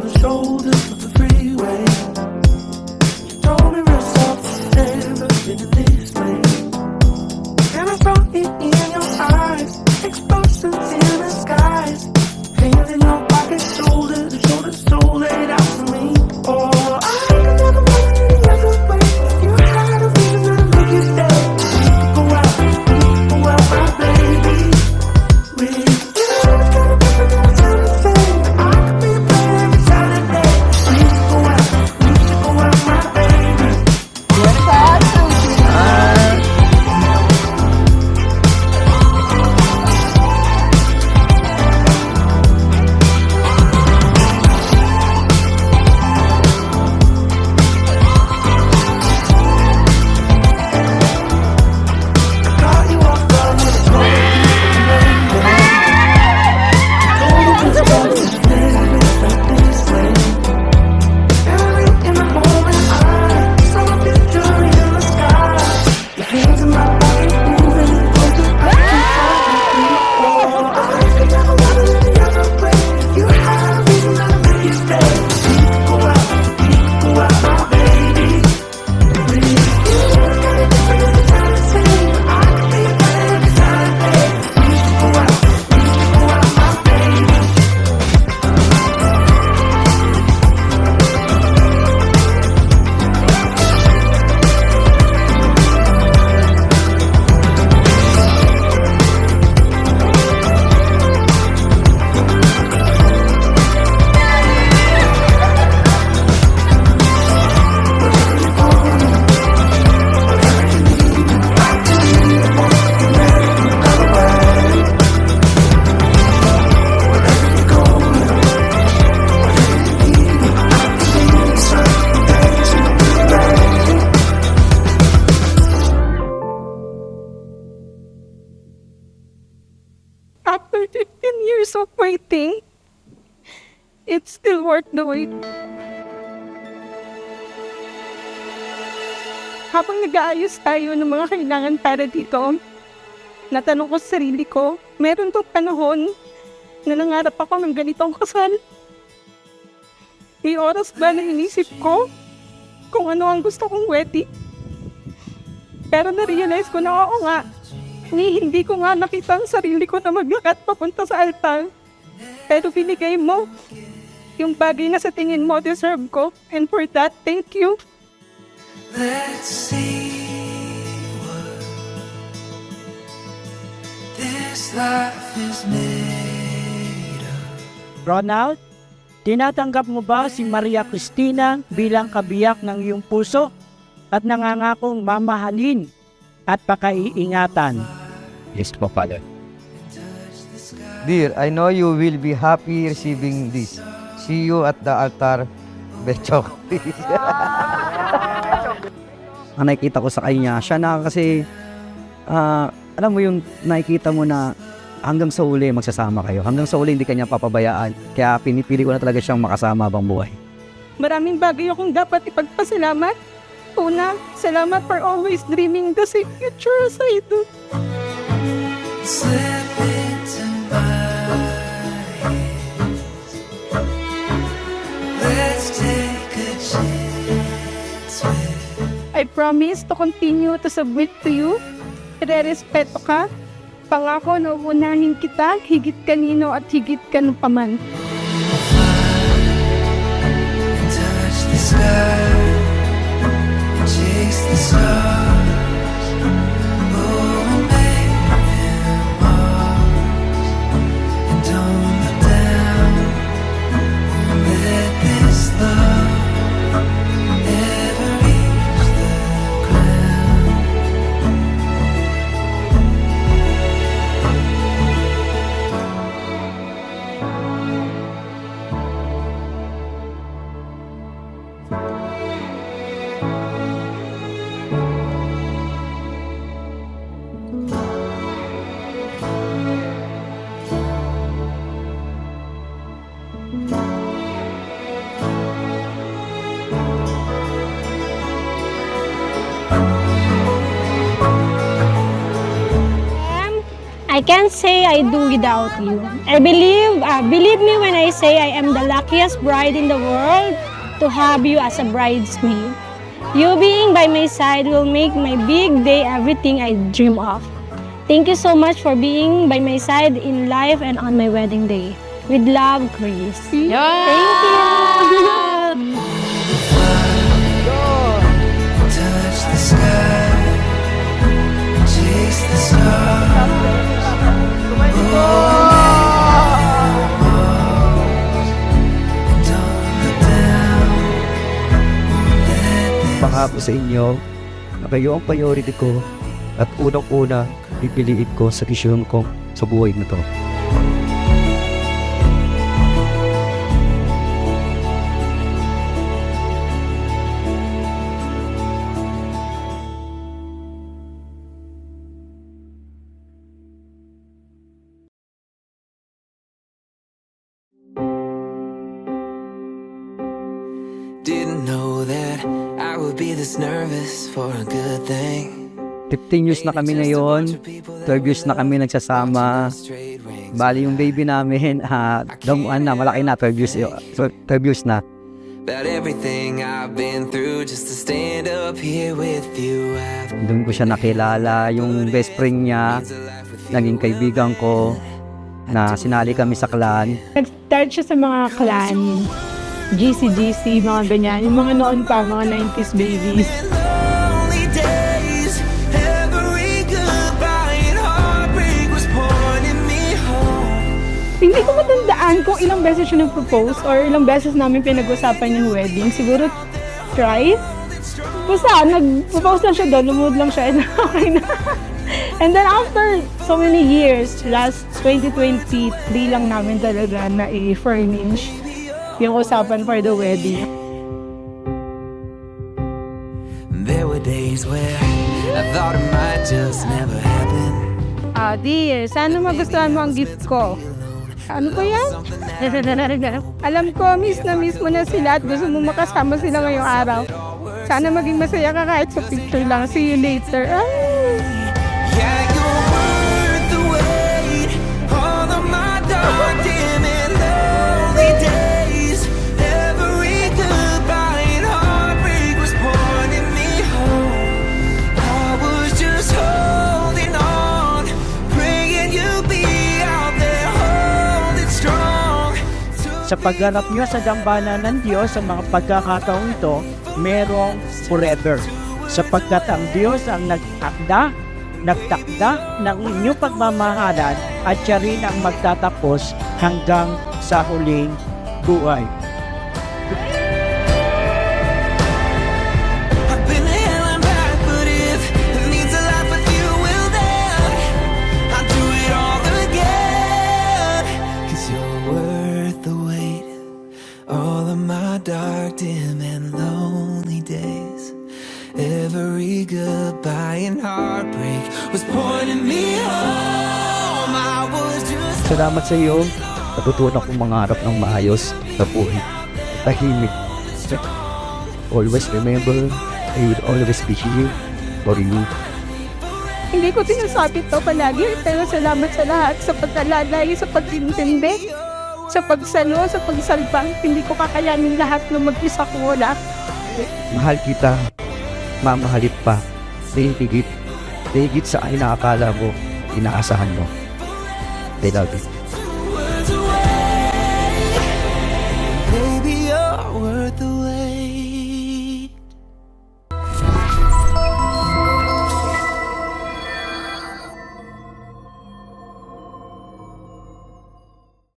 the shoulders of the freeway. You told me real soft, never been this way. And I saw it in your eyes, explosions in the skies, hands in your pockets, shoulder to shoulder, so laid out for me. Oh, I could never want it any other way. You had a reason to make you stay. Go out, my baby. With you, it's kinda different than it's anything. I could be a player every Saturday. We should go out, my baby. Got you off guard with a story. Told me this love is never felt this way. Early in the morning, I saw a picture in the sky. Your hands in my pocket, moving closer. I can finally see. Oh, I could never want it any other way. You had a reason to make you stay. Go out, my baby. With you, it's kinda different than it's anything. I could be a player every Saturday. We should go out, my baby. After 15 years of waiting, it's still worth the wait. Habang nag-aayos tayo ng mga kailangan para dito, natanong ko sa sarili ko, meron tong panahon na nangarap ako ng ganitong kasal. May oras ba na inisip ko kung ano ang gusto kong wedding? Pero na-realize ko na oo nga, hindi ko nga nakita ang sarili ko na maglakad papunta sa altar. Pero binigay mo yung bagay na sa tingin mo deserve ko. And for that, thank you. Let's see what this life is made of. Ronald, tinatanggap mo ba si Maria Cristina bilang kabiyak ng iyong puso at nangangakong mamahalin at pakaiingatan? Yes po, Father. Dear, I know you will be happy receiving this. See you at the altar, Bechok. Ang nakikita ko sa kanya, siya na kasi, alam mo yung nakikita mo na hanggang sa uli magsasama kayo. Hanggang sa uli hindi kanya papabayaan. Kaya pinipili ko na talaga siyang makasama habang buhay. Maraming bagay akong dapat ipagpasalamat. Una, salamat for always dreaming the same future as I do. Slip into my hands. Let's take a chance with. I promise to continue to submit to you. Re-respeto ka. Pangako na uunahin kita higit kanino at higit kanu paman. Touch the sky, chase the stars. Oh, and make them ours. And don't look down. Won't let this love ever reach the ground. I can't say I do without you. I believe me when I say I am the luckiest bride in the world to have you as a bridesmaid. You being by my side will make my big day everything I dream of. Thank you so much for being by my side in life and on my wedding day. With love, Chris. Thank you. Touch the sky, chase the stars. Pangako sa inyo na kayo ang priority ko at unang-una pipiliin ko sa desisyon ko sa buhay na to. Didn't know that I would be this nervous for a good thing. 15 years na kami ngayon, 12 years na kami nagsasama. Bali yung baby namin, damuan na, malaki na, 12 years na. About everything I've been through just to stand up here with you. Doon ko siya nakilala, yung best friend niya, naging kaibigan ko, na sinali kami sa clan. Nag-start siya sa mga clan, GC, mga ganyan. Yung mga noon pa, mga 90s babies. Lonely days, every goodbye and heartbreak was pointing me home. Hindi ko matandaan kung ilang beses siya nag-propose or ilang beses namin pinag-usapan yung wedding. Siguro twice. Basta, nag-propose lang siya doon, lumuod lang siya, and okay na. And then after so many years, last 2023 lang namin talaga na i-furnish yung usapan for the wedding. There were days where I thought it might just never happen. Dear, sana magustuhan mo ang gift ko. Ano ba yan? Alam ko, miss mo na sila at gusto mo makasama sila ngayong araw. Sana maging masaya ka kahit sa picture lang. See you later. Yeah, you're worth the wait. All of my dark, dim and lonely days. Every goodbye and heartbreak was pointing me home. I was just holding on, praying you'd be out there holding strong. Sa pagganap niyo sa dambana ng Diyos sa mga pagkakataong ito, merong forever. Sapagkat ang Diyos ang nagtakda ng inyong pagmamahalan at siya rin ang magtatapos hanggang sa huling buhay. I've been hell and back, but if it means a life with you, well then I'll do it all again. 'Cause you're worth the wait. All of my dark, dim and lonely days. Every goodbye and heartbreak was pointing me home. I was just Salamat sa iyo, natutunan kong mangarap ng maayos sa buhay. Tahimik. Always remember, I will always be here for you. Hindi ko sinasabi to palagi, pero salamat sa lahat, sa pagkalalay, sa pag-intindi, sa pagsalo, sa pagsalbang. Hindi ko kakayanin lahat na mag-isa kung wala. Mahal kita, mamahalit pa, higit sa inakala mo, inaasahan mo. I love you.